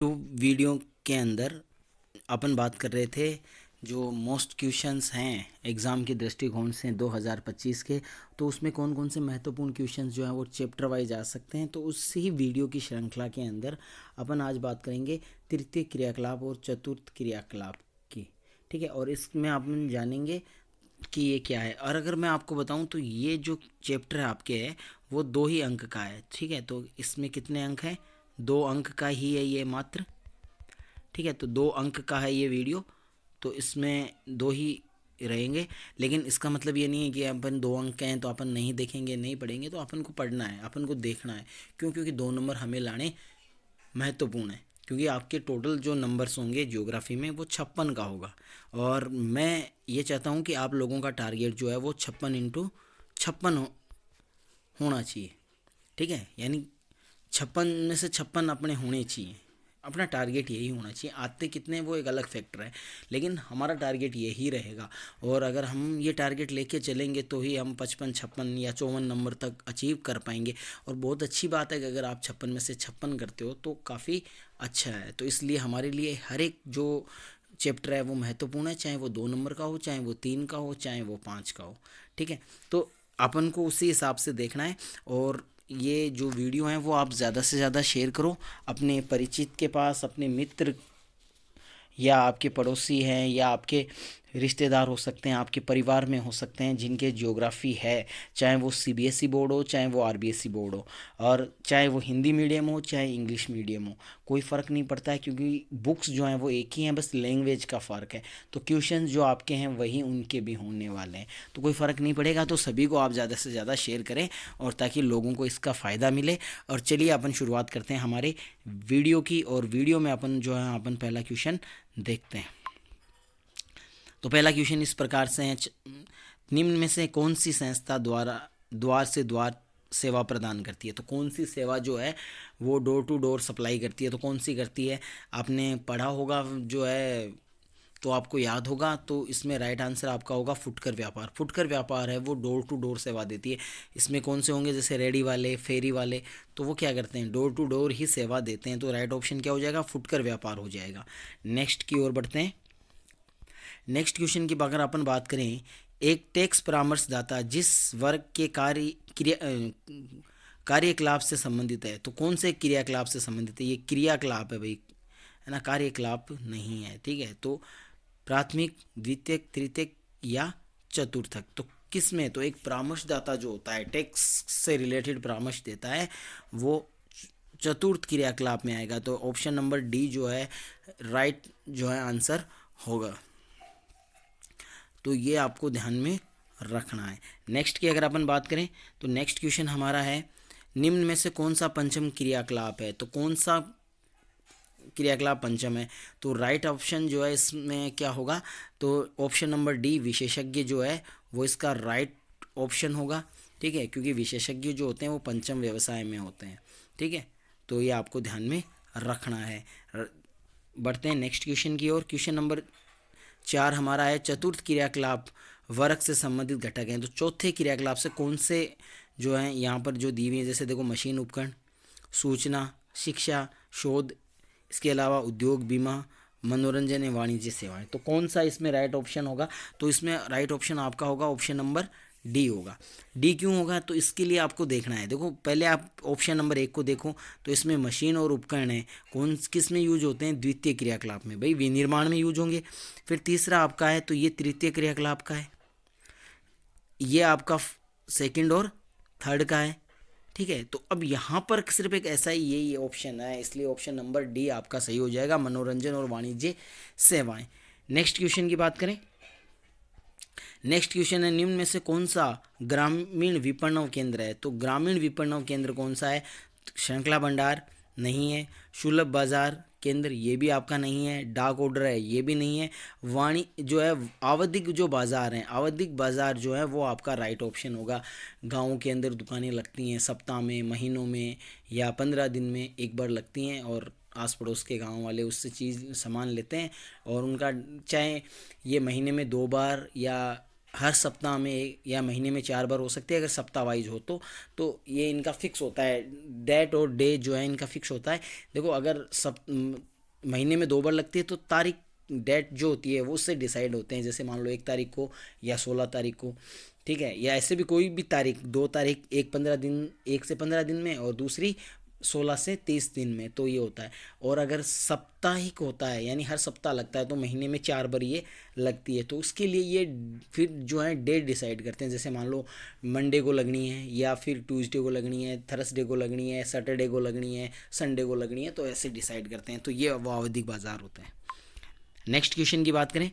तो वीडियो के अंदर अपन बात कर रहे थे जो मोस्ट क्वेश्चंस हैं एग्ज़ाम के दृष्टिकोण से 2025 के। तो उसमें कौन कौन से महत्वपूर्ण क्वेश्चंस जो हैं वो चैप्टर वाइज आ सकते हैं। तो उसी वीडियो की श्रृंखला के अंदर अपन आज बात करेंगे तृतीय क्रियाकलाप और चतुर्थ क्रियाकलाप की। ठीक है, और इसमें अपन जानेंगे कि ये क्या है। और अगर मैं आपको बताऊं तो ये जो चैप्टर है आपके है वो 2 ही अंक का है। ठीक है, तो इसमें कितने अंक हैं? 2 अंक का ही है ये मात्र। ठीक है, तो 2 अंक का है ये वीडियो, तो इसमें 2 ही रहेंगे। लेकिन इसका मतलब ये नहीं है कि अपन 2 अंक के हैं तो अपन नहीं देखेंगे नहीं पढ़ेंगे। तो अपन को पढ़ना है, अपन को देखना है। क्यों? क्योंकि 2 नंबर हमें लाने महत्वपूर्ण है। क्योंकि आपके टोटल जो नंबर्स होंगे ज्योग्राफी में वो 56 का होगा। और मैं ये चाहता हूँ कि आप लोगों का टारगेट जो है वो 56 × 56 होना चाहिए। ठीक है, यानी 56 में से 56 अपने होने चाहिए। अपना टारगेट यही होना चाहिए। आते कितने वो एक अलग फैक्टर है, लेकिन हमारा टारगेट यही रहेगा। और अगर हम ये टारगेट लेके चलेंगे तो ही हम 55, 56 या 54 नंबर तक अचीव कर पाएंगे। और बहुत अच्छी बात है कि अगर आप 56 में से 56 करते हो तो काफ़ी अच्छा है। तो इसलिए हमारे लिए हर एक जो चैप्टर है वो महत्वपूर्ण है, चाहे वो 2 नंबर का हो, चाहे वो 3 का हो, चाहे वो 5 का हो। ठीक है, तो अपन को उसी हिसाब से देखना है। और ये जो वीडियो हैं वो आप ज़्यादा से ज़्यादा शेयर करो अपने परिचित के पास, अपने मित्र या आपके पड़ोसी हैं या आपके रिश्तेदार हो सकते हैं, आपके परिवार में हो सकते हैं जिनके ज्योग्राफी है, चाहे वो सीबीएसई बोर्ड हो, चाहे वो आरबीएसई बोर्ड हो, और चाहे वो हिंदी मीडियम हो, चाहे इंग्लिश मीडियम हो, कोई फ़र्क नहीं पड़ता है। क्योंकि बुक्स जो हैं वो एक ही हैं, बस लैंग्वेज का फ़र्क है। तो क्वेश्चन जो आपके हैं वही उनके भी होने वाले हैं, तो कोई फ़र्क नहीं पड़ेगा। तो सभी को आप ज़्यादा से ज़्यादा शेयर करें और ताकि लोगों को इसका फ़ायदा मिले। और चलिए अपन शुरुआत करते हैं हमारे वीडियो की। और वीडियो में अपन जो है अपन पहला क्वेश्चन देखते हैं। तो पहला क्वेश्चन इस प्रकार से है, निम्न में से कौन सी संस्था द्वारा द्वार से द्वार सेवा प्रदान करती है? तो कौन सी सेवा जो है वो डोर टू डोर सप्लाई करती है? तो कौन सी करती है? आपने पढ़ा होगा जो है, तो आपको याद होगा। तो इसमें राइट आंसर आपका होगा फुटकर व्यापार। फुटकर व्यापार है वो डोर टू डोर सेवा देती है। इसमें कौन से होंगे? जैसे रेडी वाले, फेरी वाले, तो वो क्या करते हैं? डोर टू डोर ही सेवा देते हैं। तो राइट ऑप्शन क्या हो जाएगा? फुटकर व्यापार हो जाएगा। नेक्स्ट की ओर बढ़ते हैं। नेक्स्ट क्वेश्चन की अगर अपन बात करें, एक टैक्स परामर्शदाता जिस वर्ग के कार्यकलाप से संबंधित है, तो कौन से क्रियाकलाप से संबंधित है? ये क्रियाकलाप है भाई, है ना, कार्यकलाप नहीं है। ठीक है, तो प्राथमिक, द्वितीयक, तृतीयक या चतुर्थक? तो किस में? तो एक परामर्शदाता जो होता है टैक्स से रिलेटेड परामर्श देता है वो चतुर्थ क्रियाकलाप में आएगा। तो ऑप्शन नंबर डी जो है राइट जो है आंसर होगा। तो ये आपको ध्यान में रखना है। नेक्स्ट की अगर अपन बात करें तो नेक्स्ट क्वेश्चन हमारा है, निम्न में से कौन सा पंचम क्रियाकलाप है? तो कौन सा क्रियाकलाप पंचम है? तो राइट ऑप्शन जो है इसमें क्या होगा? तो ऑप्शन नंबर डी विशेषज्ञ जो है वो इसका राइट ऑप्शन होगा। ठीक है, क्योंकि विशेषज्ञ जो होते हैं वो पंचम व्यवसाय में होते हैं। ठीक है, तो ये आपको ध्यान में रखना है। बढ़ते हैं नेक्स्ट क्वेश्चन की ओर। क्वेश्चन नंबर 4 हमारा है, चतुर्थ क्रियाकलाप वर्ग से संबंधित घटक हैं। तो चौथे क्रियाकलाप से कौन से जो हैं यहाँ पर जो दी हुई है? जैसे देखो, मशीन उपकरण, सूचना, शिक्षा, शोध, इसके अलावा उद्योग, बीमा, मनोरंजन एवं वाणिज्य सेवाएं। तो कौन सा इसमें राइट ऑप्शन होगा? तो इसमें राइट ऑप्शन आपका होगा ऑप्शन नंबर डी होगा। डी क्यों होगा? तो इसके लिए आपको देखना है। देखो, पहले आप ऑप्शन नंबर 1 को देखो, तो इसमें मशीन और उपकरण है, कौन किस में यूज होते हैं? द्वितीय क्रियाकलाप में, भाई विनिर्माण में यूज होंगे। फिर तीसरा आपका है तो ये तृतीय क्रियाकलाप का है, ये आपका सेकंड और थर्ड का है। ठीक है, तो अब यहाँ पर सिर्फ एक ऐसा ही ये ऑप्शन है, इसलिए ऑप्शन नंबर डी आपका सही हो जाएगा, मनोरंजन और वाणिज्य सेवाएं। नेक्स्ट क्वेश्चन की बात करें। नेक्स्ट क्वेश्चन है, निम्न में से कौन सा ग्रामीण विपणन केंद्र है? तो ग्रामीण विपणन केंद्र कौन सा है? श्रृंखला भंडार नहीं है, सुलभ बाजार केंद्र ये भी आपका नहीं है, डाक ऑर्डर है ये भी नहीं है, वाणी जो है आवधिक जो बाज़ार हैं, आवधिक बाज़ार जो है वो आपका राइट ऑप्शन होगा। गाँव के अंदर दुकानें लगती हैं, सप्ताह में, महीनों में या 15 दिन में एक बार लगती हैं, और आस पड़ोस के गांव वाले उससे चीज़ सामान लेते हैं। और उनका चाहे ये महीने में 2 बार या हर सप्ताह में या महीने में 4 बार हो सकती है अगर सप्ताह वाइज हो तो ये इनका फिक्स होता है। डेट और डे जो है इनका फिक्स होता है। देखो अगर महीने में 2 बार लगती है तो तारीख डेट जो होती है वो उससे डिसाइड होते हैं। जैसे मान लो 1 तारीख को या 16 तारीख को, ठीक है, या ऐसे भी कोई भी तारीख, 2 तारीख, एक 15 दिन, 1 से 15 दिन में और दूसरी 16 से 30 दिन में, तो ये होता है। और अगर साप्ताहिक होता है यानी हर सप्ताह लगता है तो महीने में 4 बार ये लगती है। तो उसके लिए ये फिर जो है डेट डिसाइड करते हैं। जैसे मान लो मंडे को लगनी है या फिर ट्यूसडे को लगनी है, थर्सडे को लगनी है, सैटरडे को लगनी है, संडे को लगनी है, तो ऐसे डिसाइड करते हैं। तो ये वो आवधिक बाजार होता है। नेक्स्ट क्वेश्चन की बात करें।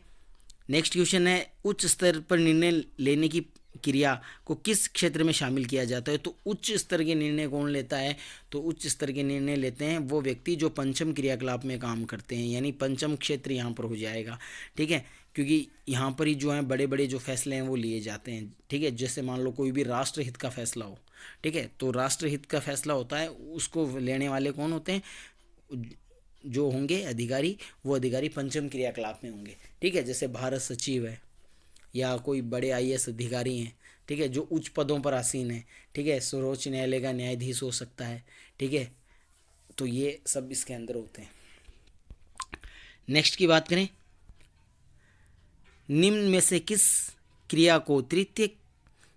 नेक्स्ट क्वेश्चन है उच्च स्तर पर निर्णय लेने की क्रिया को किस क्षेत्र में शामिल किया जाता है। तो उच्च स्तर के निर्णय कौन लेता है। तो उच्च स्तर के निर्णय लेते हैं वो व्यक्ति जो पंचम क्रियाकलाप में काम करते हैं, यानी पंचम क्षेत्र यहाँ पर हो जाएगा। ठीक है, क्योंकि यहाँ पर ही जो है बड़े बड़े जो फैसले हैं वो लिए जाते हैं। ठीक है, जैसे मान लो कोई भी राष्ट्रहित का फैसला हो, ठीक है, तो राष्ट्रहित का फैसला होता है, उसको लेने वाले कौन होते हैं, जो होंगे अधिकारी, वो अधिकारी पंचम क्रियाकलाप में होंगे। ठीक है, जैसे भारत सचिव है या कोई बड़े आईएएस अधिकारी हैं, ठीक है, जो उच्च पदों पर आसीन है। ठीक है, सर्वोच्च न्यायालय का न्यायाधीश हो सकता है। ठीक है, तो ये सब इसके अंदर होते हैं। नेक्स्ट की बात करें, निम्न में से किस क्रिया को तृतीय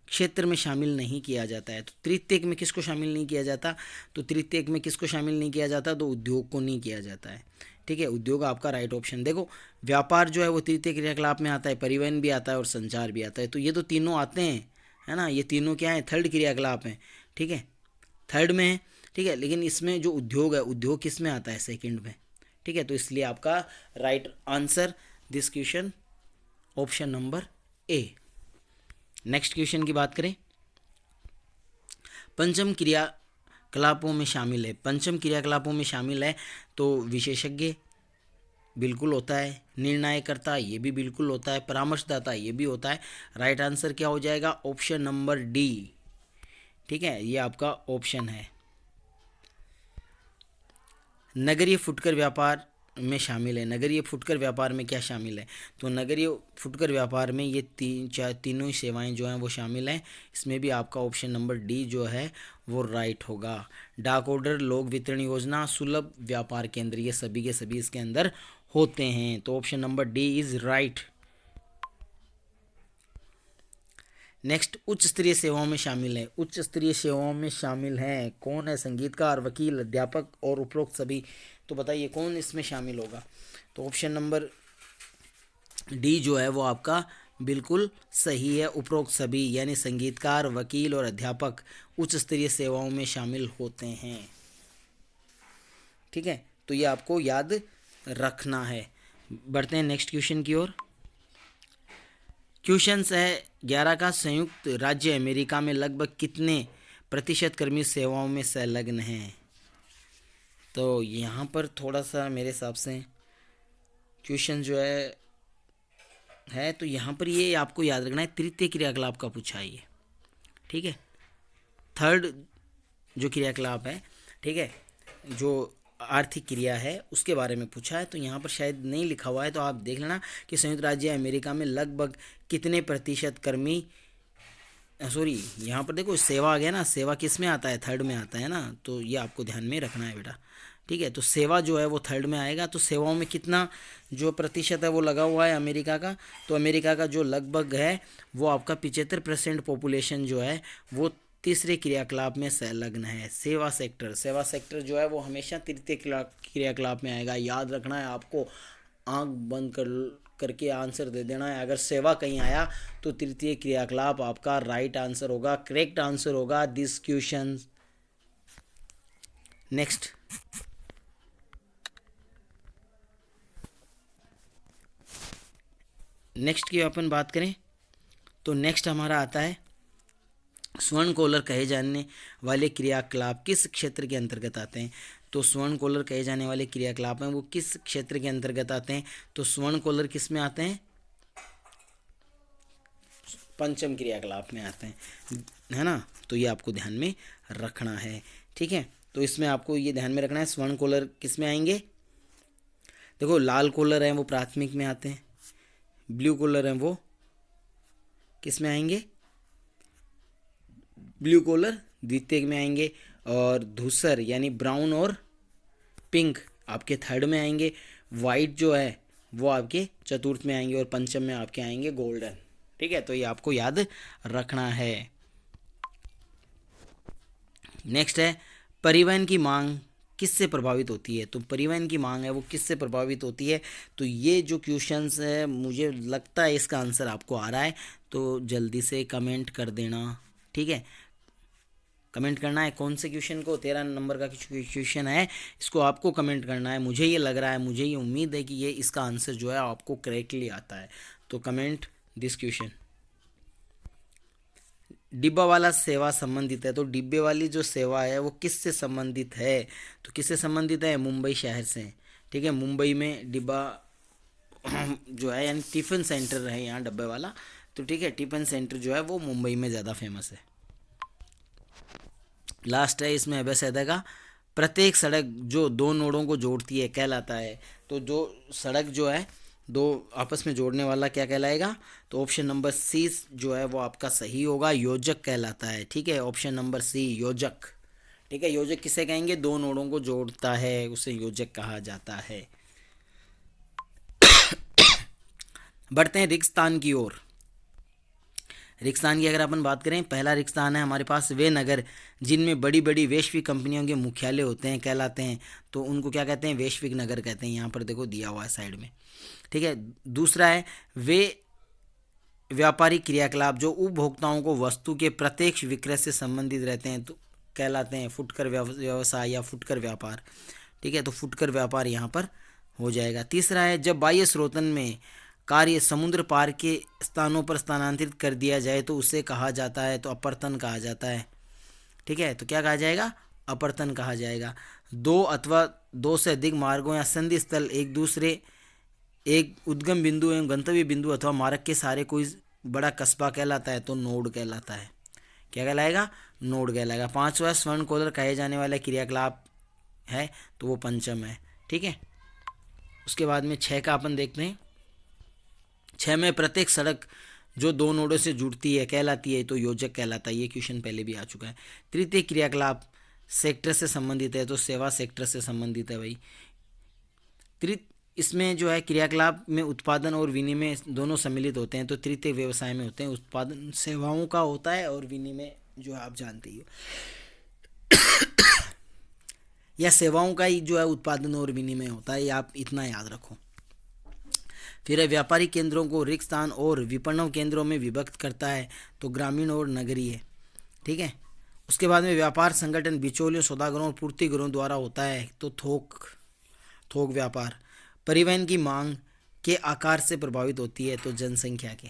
क्षेत्र में शामिल नहीं किया जाता है। तो तृतीयक में किसको शामिल नहीं किया जाता। तो तृतीयक में किसको शामिल नहीं किया जाता, तो उद्योग को नहीं किया जाता है। ठीक है, उद्योग आपका राइट ऑप्शन। देखो व्यापार जो है वो तृतीय क्रियाकलाप में आता है, परिवहन भी आता है और संचार भी आता है। तो ये तो तीनों आते हैं, है ना, ये तीनों क्या है, थर्ड क्रियाकलाप हैं। ठीक है, थर्ड में है। ठीक है, लेकिन इसमें जो उद्योग है, उद्योग किस में आता है, सेकंड में। ठीक है, तो इसलिए आपका right answer this question option number A. Next question की बात करें, पंचम क्रियाकलापों में शामिल है। पंचम क्रियाकलापों में शामिल है तो विशेषज्ञ बिल्कुल होता है, निर्णयकर्ता ये भी बिल्कुल होता है, परामर्शदाता ये भी होता है। राइट आंसर क्या हो जाएगा, ऑप्शन नंबर डी। ठीक है, ये आपका ऑप्शन है। नगरीय फुटकर व्यापार में शामिल है। नगरीय फुटकर व्यापार में क्या शामिल है। तो नगरीय फुटकर व्यापार में ये तीनों ही सेवाएं जो हैं वो शामिल हैं। इसमें भी आपका ऑप्शन नंबर डी जो है वो राइट होगा। डाक ऑर्डर, लोक वितरण योजना, सुलभ व्यापार केंद्र, ये सभी के सभी इसके अंदर होते हैं। तो option number D is right. Next, उच्च स्तरीय सेवाओं में शामिल है। उच्च स्तरीय सेवाओं में शामिल हैं कौन है, संगीतकार, वकील, अध्यापक और उपरोक्त सभी। तो बताइए कौन इसमें शामिल होगा। तो ऑप्शन नंबर डी जो है वो आपका बिल्कुल सही है, उपरोक्त सभी, यानी संगीतकार, वकील और अध्यापक उच्च स्तरीय सेवाओं में शामिल होते हैं। ठीक है, तो ये आपको याद रखना है। बढ़ते हैं नेक्स्ट क्वेश्चन की ओर। क्वेश्चन है 11 का, संयुक्त राज्य अमेरिका में लगभग कितने प्रतिशत कर्मी सेवाओं में संलग्न हैं। तो यहाँ पर थोड़ा सा मेरे हिसाब से क्वेश्चन जो है तो यहाँ पर ये आपको याद रखना है, तृतीय क्रियाकलाप का पूछा है ये। ठीक है, थर्ड जो क्रियाकलाप है, ठीक है, जो आर्थिक क्रिया है उसके बारे में पूछा है। तो यहाँ पर शायद नहीं लिखा हुआ है, तो आप देख लेना कि संयुक्त राज्य अमेरिका में लगभग कितने प्रतिशत कर्मी, सॉरी यहाँ पर देखो सेवा आ गया ना, सेवा किस में आता है, थर्ड में आता है ना, तो ये आपको ध्यान में रखना है बेटा। ठीक है, तो सेवा जो है वो थर्ड में आएगा। तो सेवाओं में कितना जो प्रतिशत है वो लगा हुआ है अमेरिका का। तो अमेरिका का जो लगभग है वो आपका 75% पॉपुलेशन जो है वो तीसरे क्रियाकलाप में संलग्न है, सेवा सेक्टर। सेवा सेक्टर जो है वो हमेशा तृतीय क्रियाकलाप में आएगा। याद रखना है आपको, आंख बंद करके आंसर दे देना है। अगर सेवा कहीं आया तो तृतीय क्रियाकलाप आपका राइट आंसर होगा, करेक्ट आंसर होगा दिस क्वेश्चन। नेक्स्ट, नेक्स्ट की अपन बात करें तो नेक्स्ट हमारा आता है स्वर्ण कॉलर कहे जाने वाले क्रियाकलाप किस क्षेत्र के अंतर्गत आते हैं। तो स्वर्ण कॉलर कहे जाने वाले क्रियाकलाप हैं वो किस क्षेत्र के अंतर्गत आते हैं। तो स्वर्ण कॉलर किस में आते हैं, पंचम क्रियाकलाप में आते हैं, है ना। तो ये आपको ध्यान में रखना है। ठीक है, तो इसमें आपको ये ध्यान में रखना है स्वर्ण कॉलर किस में आएंगे। देखो लाल कॉलर हैं वो प्राथमिक में आते हैं, ब्लू कॉलर हैं वो किस में आएंगे? ब्लू कॉलर द्वितीय में आएंगे, और धूसर यानी ब्राउन और पिंक आपके थर्ड में आएंगे, वाइट जो है वो आपके चतुर्थ में आएंगे, और पंचम में आपके आएंगे गोल्डन। ठीक है, तो ये आपको याद रखना है। नेक्स्ट है परिवहन की मांग किससे प्रभावित होती है? तो परिवहन की मांग है वो किससे प्रभावित होती है? तो ये जो क्वेश्चंस है मुझे लगता है इसका आंसर आपको आ रहा है, तो जल्दी से कमेंट कर देना। ठीक है, कमेंट करना है कौन से क्वेश्चन को, 13 नंबर का क्वेश्चन है, इसको आपको कमेंट करना है। मुझे ये लग रहा है, मुझे ये उम्मीद है कि ये इसका आंसर जो है आपको करेक्टली आता है, तो कमेंट दिस क्वेश्चन। डिब्बा वाला सेवा संबंधित है, तो डिब्बे वाली जो सेवा है वो किससे संबंधित है? तो किससे संबंधित है? मुंबई शहर से। ठीक है, मुंबई में डिब्बा जो है यानी टिफ़िन सेंटर है यहाँ डब्बे वाला, तो ठीक है, टिफ़िन सेंटर जो है वो मुंबई में ज़्यादा फेमस है। लास्ट है इसमें बस का प्रत्येक सड़क जो दो नोडों को जोड़ती है कहलाता है। तो जो सड़क जो है दो आपस में जोड़ने वाला क्या कहलाएगा? तो ऑप्शन नंबर सी जो है वो आपका सही होगा, योजक कहलाता है। ठीक है, ऑप्शन नंबर सी योजक। ठीक है, योजक किसे कहेंगे? दो नोडों को जोड़ता है उसे योजक कहा जाता है। बढ़ते हैं रिक्त स्थान की ओर। रिक्त स्थान की अगर अपन बात करें, पहला रिक्त स्थान है हमारे पास वे नगर जिनमें बड़ी बड़ी वैश्विक कंपनियों के मुख्यालय होते हैं कहलाते हैं, तो उनको क्या कहते हैं? वैश्विक नगर कहते हैं। यहाँ पर देखो दिया हुआ है साइड में। ठीक है, दूसरा है वे व्यापारिक क्रियाकलाप जो उपभोक्ताओं को वस्तु के प्रत्यक्ष विक्रय से संबंधित रहते हैं तो कहलाते हैं फुटकर व्यवसाय या फुटकर व्यापार। ठीक है, तो फुटकर व्यापार यहाँ पर हो जाएगा। तीसरा है जब बाह्य स्रोतन में कार्य समुद्र पार के स्थानों पर स्थानांतरित कर दिया जाए तो उसे कहा जाता है, तो अपर्तन कहा जाता है। ठीक है, तो क्या कहा जाएगा? अपर्तन कहा जाएगा। दो अथवा दो से अधिक मार्गों या संधि स्थल एक दूसरे एक उद्गम बिंदु एवं गंतव्य बिंदु अथवा मार्ग के सारे कोई बड़ा कस्बा कहलाता है, तो नोड कहलाता है। क्या कहलाएगा? नोड कहलाएगा। पांचवा स्वर्ण कोलर कहे जाने वाला क्रियाकलाप है, तो वो पंचम है। ठीक है, उसके बाद में 6 का अपन देखते हैं। 6 में प्रत्येक सड़क जो दो नोडों से जुड़ती है कहलाती है, तो योजक कहलाता है। ये क्वेश्चन पहले भी आ चुका है। तृतीय क्रियाकलाप सेक्टर से संबंधित है, तो सेवा सेक्टर से संबंधित है भाई। इसमें जो है क्रियाकलाप में उत्पादन और विनिमय दोनों सम्मिलित होते हैं, तो तृतीय व्यवसाय में होते हैं। उत्पादन सेवाओं का होता है और विनिमय जो आप जानते ही हो या सेवाओं का ही जो है उत्पादन और विनिमय होता है, ये आप इतना याद रखो। फिर है व्यापारिक केंद्रों को रिक्त स्थान और विपणन केंद्रों में विभक्त करता है, तो ग्रामीण और नगरीय। ठीक है, उसके बाद में व्यापार संगठन बिचौलियों सौदागरों और पूर्तिगरों द्वारा होता है, तो थोक व्यापार। परिवहन की मांग के आकार से प्रभावित होती है, तो जनसंख्या के।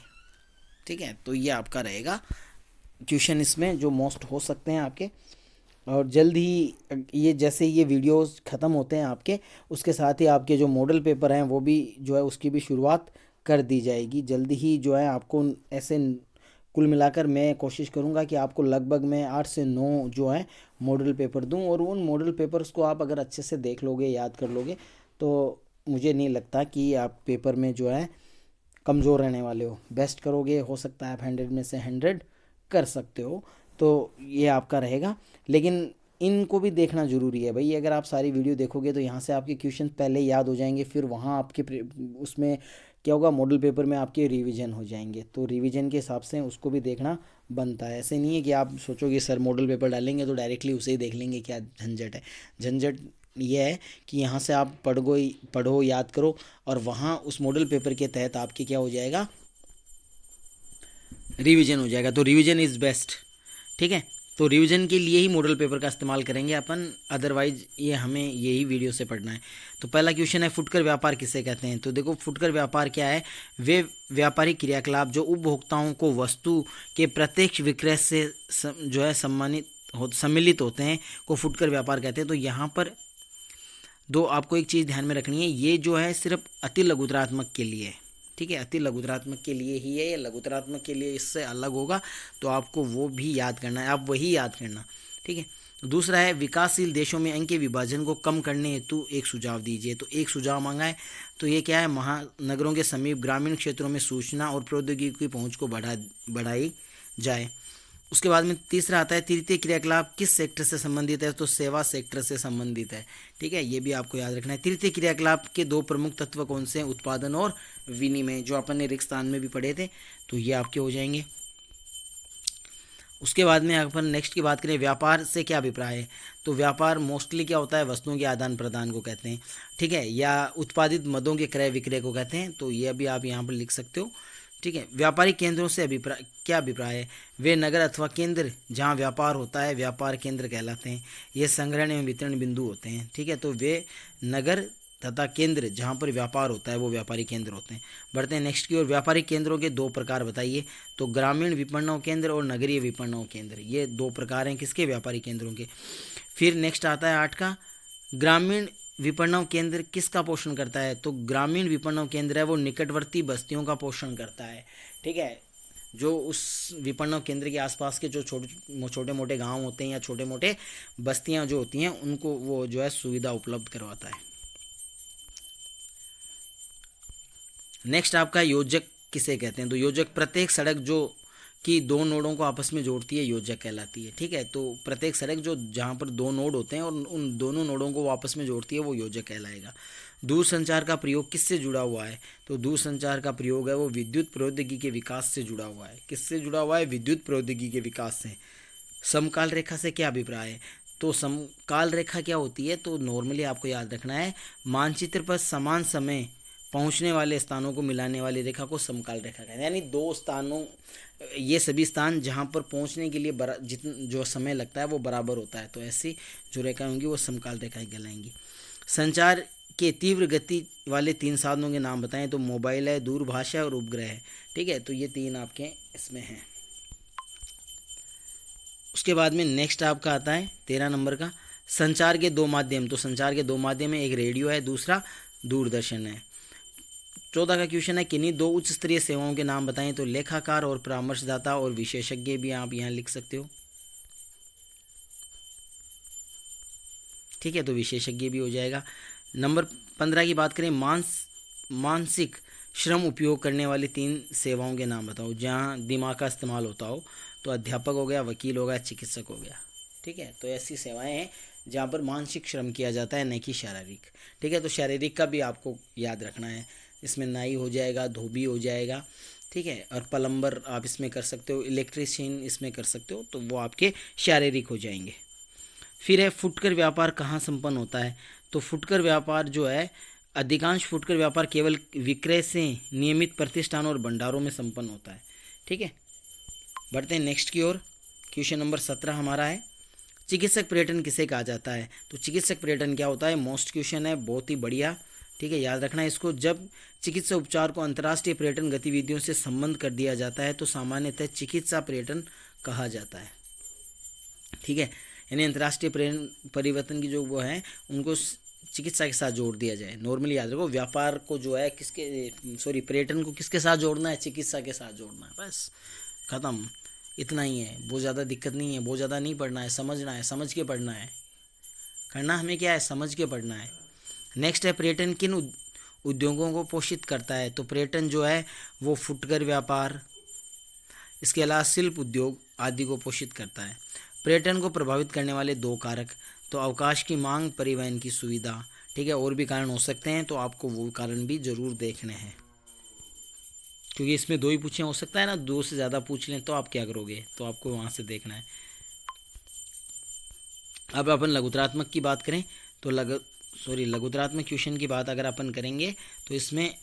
ठीक है, तो ये आपका रहेगा क्वेश्चन इसमें जो मोस्ट हो सकते हैं आपके। और जल्द ही ये जैसे ये वीडियोस ख़त्म होते हैं आपके, उसके साथ ही आपके जो मॉडल पेपर हैं वो भी जो है उसकी भी शुरुआत कर दी जाएगी जल्दी ही। जो है आपको ऐसे कुल मिलाकर मैं कोशिश करूंगा कि आपको लगभग मैं 8 से 9 जो है मॉडल पेपर दूं, और उन मॉडल पेपर्स को आप अगर अच्छे से देख लोगे, याद कर लोगे, तो मुझे नहीं लगता कि आप पेपर में जो है कमज़ोर रहने वाले हो। बेस्ट करोगे, हो सकता है आप 100 में से 100 कर सकते हो, तो ये आपका रहेगा। लेकिन इनको भी देखना ज़रूरी है भाई। अगर आप सारी वीडियो देखोगे तो यहाँ से आपके क्वेश्चन पहले याद हो जाएंगे, फिर वहाँ आपके उसमें क्या होगा, मॉडल पेपर में आपके रिवीजन हो जाएंगे, तो रिवीजन के हिसाब से उसको भी देखना बनता है। ऐसे नहीं है कि आप सोचोगे सर मॉडल पेपर डालेंगे तो डायरेक्टली उसे ही देख लेंगे, क्या झंझट है। झंझट ये है कि यहाँ से आप पढ़ो, याद करो, और वहाँ उस मॉडल पेपर के तहत आपके क्या हो जाएगा, रिवीजन हो जाएगा। तो रिवीजन इज़ बेस्ट। ठीक है, तो रिवीजन के लिए ही मॉडल पेपर का इस्तेमाल करेंगे अपन, अदरवाइज ये हमें यही वीडियो से पढ़ना है। तो पहला क्वेश्चन है फुटकर व्यापार किसे कहते हैं? तो देखो फुटकर व्यापार क्या है? वे व्यापारिक क्रियाकलाप जो उपभोक्ताओं को वस्तु के प्रत्यक्ष विक्रय से जो है सम्मिलित होते हैं को फुटकर व्यापार कहते हैं। तो यहाँ पर दो आपको एक चीज़ ध्यान में रखनी है, ये जो है सिर्फ अति लघुतरात्मक के लिए है। ठीक है, अति लघुतरात्मक के लिए ही है, ये लघुतरात्मक के लिए इससे अलग होगा, तो आपको वो भी याद करना है, आप वही याद करना। ठीक है, दूसरा है विकासशील देशों में अंक के विभाजन को कम करने हेतु एक सुझाव दीजिए। तो एक सुझाव मांगा है, तो ये क्या है, महानगरों के समीप ग्रामीण क्षेत्रों में सूचना और प्रौद्योगिकी की पहुंच को बढ़ाई जाए। उसके बाद में तीसरा आता है तृतीय क्रियाकलाप किस सेक्टर से संबंधित है, तो सेवा सेक्टर से संबंधित है। ठीक है, ये भी आपको याद रखना है। तृतीय क्रियाकलाप के दो प्रमुख तत्व कौन से हैं, उत्पादन और विनिमय, जो अपन ने रिक्त स्थान में भी पढ़े थे, तो ये आपके हो जाएंगे। उसके बाद में अपन नेक्स्ट की बात करें, व्यापार से क्या अभिप्राय है, तो व्यापार मोस्टली क्या होता है, वस्तुओं के आदान प्रदान को कहते हैं। ठीक है, या उत्पादित मदों के क्रय विक्रय को कहते हैं, तो ये भी आप यहाँ पर लिख सकते हो। ठीक है, व्यापारिक केंद्रों से अभिप्राय क्या अभिप्राय है, वे नगर अथवा केंद्र जहाँ व्यापार होता है व्यापार केंद्र कहलाते हैं। ये संग्रहण एवं वितरण बिंदु होते हैं। ठीक है, तो वे नगर तथा केंद्र जहाँ पर व्यापार होता है वो व्यापारिक केंद्र होते हैं। बढ़ते हैं नेक्स्ट की ओर, व्यापारिक केंद्रों के दो प्रकार बताइए, तो ग्रामीण विपणन केंद्र और नगरीय विपणन केंद्र, ये दो प्रकार हैं किसके, व्यापारिक केंद्रों के। फिर नेक्स्ट आता है 8 का, ग्रामीण विपणन केंद्र किसका पोषण करता है, तो ग्रामीण विपणन केंद्र है वो निकटवर्ती बस्तियों का पोषण करता है। ठीक है, जो उस विपणन केंद्र के आसपास के जो छोटे मोटे गांव होते हैं या छोटे मोटे बस्तियां जो होती हैं उनको वो जो है सुविधा उपलब्ध करवाता है। नेक्स्ट आपका योजक किसे कहते हैं, तो योजक प्रत्येक सड़क जो कि दो नोडों को आपस में जोड़ती है योजक कहलाती है। ठीक है, तो प्रत्येक सड़क जो जहाँ पर दो नोड होते हैं और उन दोनों नोडों को आपस में जोड़ती है वो योजक कहलाएगा। दूरसंचार का प्रयोग किससे जुड़ा हुआ है, तो दूरसंचार का प्रयोग है वो विद्युत प्रौद्योगिकी के विकास से जुड़ा हुआ है। किससे जुड़ा हुआ है, विद्युत प्रौद्योगिकी के विकास से। समकाल रेखा से क्या अभिप्राय है, तो समकाल रेखा क्या होती है, तो नॉर्मली आपको याद रखना है, मानचित्र पर समान समय पहुंचने वाले स्थानों को मिलाने वाली रेखा को समकाल रेखा कहते हैं। यानी दो स्थानों, ये सभी स्थान जहां पर पहुंचने के लिए जितना जो समय लगता है वो बराबर होता है, तो ऐसी जो रेखाएं होंगी वो समकाल रेखाएं कहलाएंगी। संचार के तीव्र गति वाले 3 साधनों के नाम बताएं, तो मोबाइल है, दूरभाष है और उपग्रह है। ठीक है, तो ये 3 आपके इसमें हैं। उसके बाद में नेक्स्ट आपका आता है 13 नंबर का, संचार के 2 माध्यम, तो संचार के 2 माध्यम है, एक रेडियो है, दूसरा दूरदर्शन है। 14 का क्वेश्चन है, किन्हीं 2 उच्च स्तरीय सेवाओं के नाम बताएं, तो लेखाकार और परामर्शदाता और विशेषज्ञ भी आप यहाँ लिख सकते हो। ठीक है, तो विशेषज्ञ भी हो जाएगा। नंबर 15 की बात करें, मानसिक श्रम उपयोग करने वाली 3 सेवाओं के नाम बताओ जहाँ दिमाग का इस्तेमाल होता हो, तो अध्यापक हो गया, वकील हो गया, चिकित्सक हो गया। ठीक है, तो ऐसी सेवाएं हैं जहाँ पर मानसिक श्रम किया जाता है, न कि शारीरिक। ठीक है, तो शारीरिक का भी आपको याद रखना है, इसमें नाई हो जाएगा, धोबी हो जाएगा। ठीक है, और प्लम्बर आप इसमें कर सकते हो, इलेक्ट्रीशियन इसमें कर सकते हो, तो वो आपके शारीरिक हो जाएंगे। फिर है फुटकर व्यापार कहाँ संपन्न होता है, तो फुटकर व्यापार जो है, अधिकांश फुटकर व्यापार केवल विक्रय से नियमित प्रतिष्ठानों और भंडारों में संपन्न होता है। ठीक है, बढ़ते हैं नेक्स्ट की ओर। क्वेश्चन नंबर 17 हमारा है, चिकित्सक पर्यटन किसे कहा जाता है, तो चिकित्सक पर्यटन क्या होता है, मोस्ट क्वेश्चन है, बहुत ही बढ़िया। ठीक है, याद रखना है इसको, जब चिकित्सा उपचार को अंतर्राष्ट्रीय पर्यटन गतिविधियों से संबंध कर दिया जाता है तो सामान्यतः चिकित्सा पर्यटन कहा जाता है। ठीक है, यानी अंतर्राष्ट्रीय परिवर्तन की जो वो है उनको चिकित्सा के साथ जोड़ दिया जाए। नॉर्मली याद रखो, व्यापार को जो है पर्यटन को किसके साथ जोड़ना है, चिकित्सा के साथ जोड़ना है, बस ख़त्म, इतना ही है। बहुत ज़्यादा दिक्कत नहीं है, बहुत ज़्यादा नहीं पढ़ना है, समझना है, समझ के पढ़ना है, करना हमें क्या है, समझ के पढ़ना है। नेक्स्ट है, पर्यटन किन उद्योगों को पोषित करता है, तो पर्यटन जो है वो फुटकर व्यापार, इसके अलावा शिल्प उद्योग आदि को पोषित करता है। पर्यटन को प्रभावित करने वाले 2 कारक, तो अवकाश की मांग, परिवहन की सुविधा। ठीक है, और भी कारण हो सकते हैं, तो आपको वो कारण भी जरूर देखने हैं, क्योंकि इसमें 2 ही पूछे, हो सकता है ना 2 से ज़्यादा पूछ लें, तो आप क्या करोगे, तो आपको वहाँ से देखना है। अब अपन लघुतरात्मक की बात करें, तो लघुतरात्मक क्वेश्चन की बात अगर अपन करेंगे तो इसमें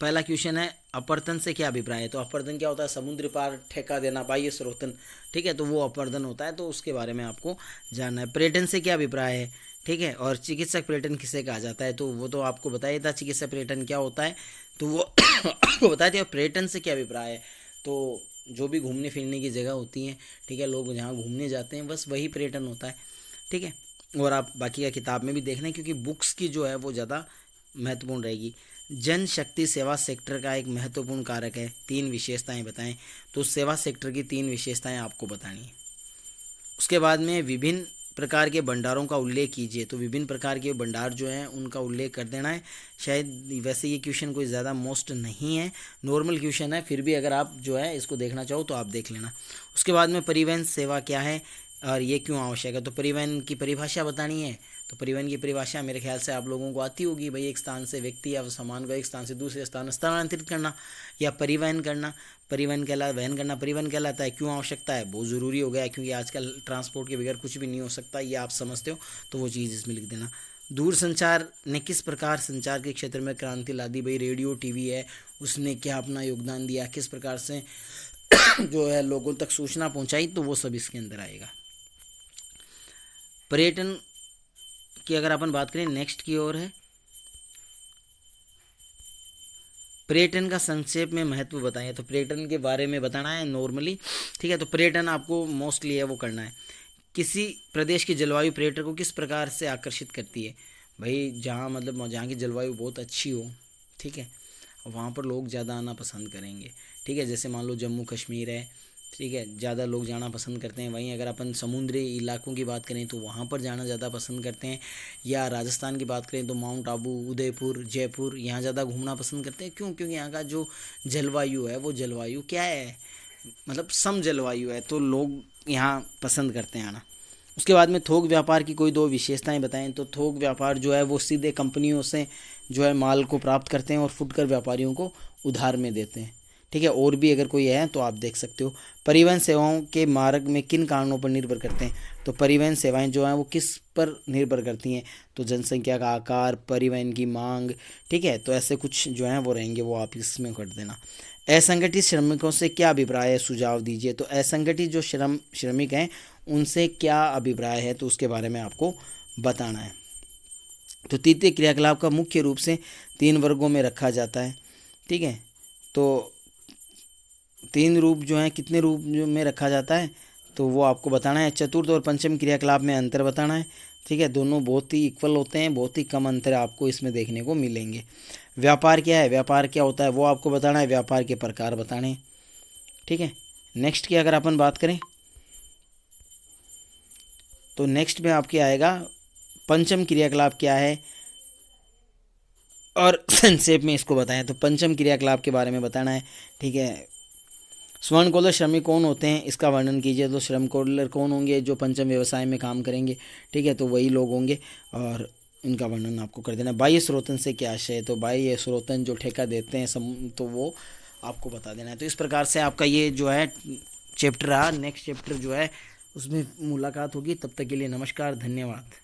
पहला क्वेश्चन है, अपरदन से क्या अभिप्राय है, तो अपरदन क्या होता है, समुद्र पार ठेका देना, बाह्य स्रोतन। ठीक है, तो वो अपरदन होता है, तो उसके बारे में आपको जानना है। पर्यटन से क्या अभिप्राय है, ठीक है, और चिकित्सक पर्यटन किसे कहा जाता है, तो वो तो आपको बताया था चिकित्सक पर्यटन क्या होता है, तो वो आपको बताया था। पर्यटन से क्या अभिप्राय है, तो जो भी घूमने फिरने की जगह होती हैं, ठीक है, लोग जहाँ घूमने जाते हैं, बस वही पर्यटन होता है। ठीक है, और आप बाकी का किताब में भी देखना है, क्योंकि बुक्स की जो है वो ज़्यादा महत्वपूर्ण रहेगी। जनशक्ति सेवा सेक्टर का एक महत्वपूर्ण कारक है, 3 विशेषताएं बताएं, तो सेवा सेक्टर की 3 विशेषताएं आपको बतानी है। उसके बाद में विभिन्न प्रकार के भंडारों का उल्लेख कीजिए, तो विभिन्न प्रकार के भंडार जो हैं उनका उल्लेख कर देना है। शायद वैसे ये क्वेश्चन कोई ज़्यादा मोस्ट नहीं है, नॉर्मल क्वेश्चन है, फिर भी अगर आप जो है इसको देखना चाहो तो आप देख लेना। उसके बाद में परिवहन सेवा क्या है और ये क्यों आवश्यक है, तो परिवहन की परिभाषा बतानी है। तो परिवहन की परिभाषा मेरे ख्याल से आप लोगों को आती होगी भाई, एक स्थान से व्यक्ति या सामान को एक स्थान से दूसरे स्थान स्थानांतरित करना या परिवहन करना, वहन करना परिवहन कहलाता है। क्यों आवश्यकता है, बहुत ज़रूरी हो गया है, क्योंकि आजकल ट्रांसपोर्ट के बगैर कुछ भी नहीं हो सकता, ये आप समझते हो, तो वो चीज़ इसमें लिख देना। दूरसंचार ने किस प्रकार संचार के क्षेत्र में क्रांति ला दी, भाई रेडियो टीवी है उसने क्या अपना योगदान दिया, किस प्रकार से जो है लोगों तक सूचना पहुंचाई, तो वो सब इसके अंदर आएगा। पर्यटन की अगर अपन बात करें नेक्स्ट की ओर है, पर्यटन का संक्षेप में महत्व बताएं, तो पर्यटन के बारे में बताना है नॉर्मली, ठीक है। तो पर्यटन आपको मोस्टली है वो करना है। किसी प्रदेश की जलवायु पर्यटक को किस प्रकार से आकर्षित करती है, भाई जहाँ मतलब जहाँ की जलवायु बहुत अच्छी हो, ठीक है, वहाँ पर लोग ज़्यादा आना पसंद करेंगे, ठीक है। जैसे मान लो जम्मू कश्मीर है, ठीक है, ज़्यादा लोग जाना पसंद करते हैं। वहीं अगर अपन समुद्री इलाकों की बात करें तो वहाँ पर जाना ज़्यादा पसंद करते हैं, या राजस्थान की बात करें तो माउंट आबू, उदयपुर, जयपुर, यहाँ ज़्यादा घूमना पसंद करते हैं। क्यों, क्योंकि यहाँ का जो जलवायु है वो जलवायु क्या है, मतलब सम जलवायु है, तो लोग यहाँ पसंद करते हैं आना। उसके बाद में थोक व्यापार की कोई दो विशेषताएं बताएं, तो थोक व्यापार जो है वो सीधे कंपनियों से जो है माल को प्राप्त करते हैं और फुटकर व्यापारियों को उधार में देते हैं, ठीक है। और भी अगर कोई है तो आप देख सकते हो। परिवहन सेवाओं के मार्ग में किन कारणों पर निर्भर करते हैं, तो परिवहन सेवाएं जो हैं वो किस पर निर्भर करती हैं, तो जनसंख्या का आकार, परिवहन की मांग, ठीक है। तो ऐसे कुछ जो हैं वो रहेंगे, वो आप इसमें कर देना। असंगठित श्रमिकों से क्या अभिप्राय है, सुझाव दीजिए, तो असंगठित जो श्रमिक हैं उनसे क्या अभिप्राय है, तो उसके बारे में आपको बताना है। तो तृतीय क्रियाकलाप का मुख्य रूप से 3 वर्गों में रखा जाता है, ठीक है। तो 3 रूप जो हैं, कितने रूप में रखा जाता है तो वो आपको बताना है। चतुर्थ और पंचम क्रियाकलाप में अंतर बताना है, ठीक है। दोनों बहुत ही इक्वल होते हैं, बहुत ही कम अंतर आपको इसमें देखने को मिलेंगे। व्यापार क्या है, व्यापार क्या होता है वो आपको बताना है, व्यापार के प्रकार बताने हैं, ठीक है। नेक्स्ट की अगर अपन बात करें तो नेक्स्ट में आपके आएगा पंचम क्रियाकलाप क्या है और संक्षेप में इसको बताएं। तो पंचम क्रियाकलाप के बारे में बताना है, ठीक है। स्वर्ण कॉलर श्रमिक कौन होते हैं, इसका वर्णन कीजिए, तो श्रम कॉलर कौन होंगे, जो पंचम व्यवसाय में काम करेंगे, ठीक है, तो वही लोग होंगे और इनका वर्णन आपको कर देना। बाह्य स्रोतन से क्या आशय है, तो बाह्य स्रोतन जो ठेका देते हैं तो वो आपको बता देना है। तो इस प्रकार से आपका ये जो है चैप्टर रहा। नेक्स्ट चैप्टर जो है उसमें मुलाकात होगी, तब तक के लिए नमस्कार, धन्यवाद।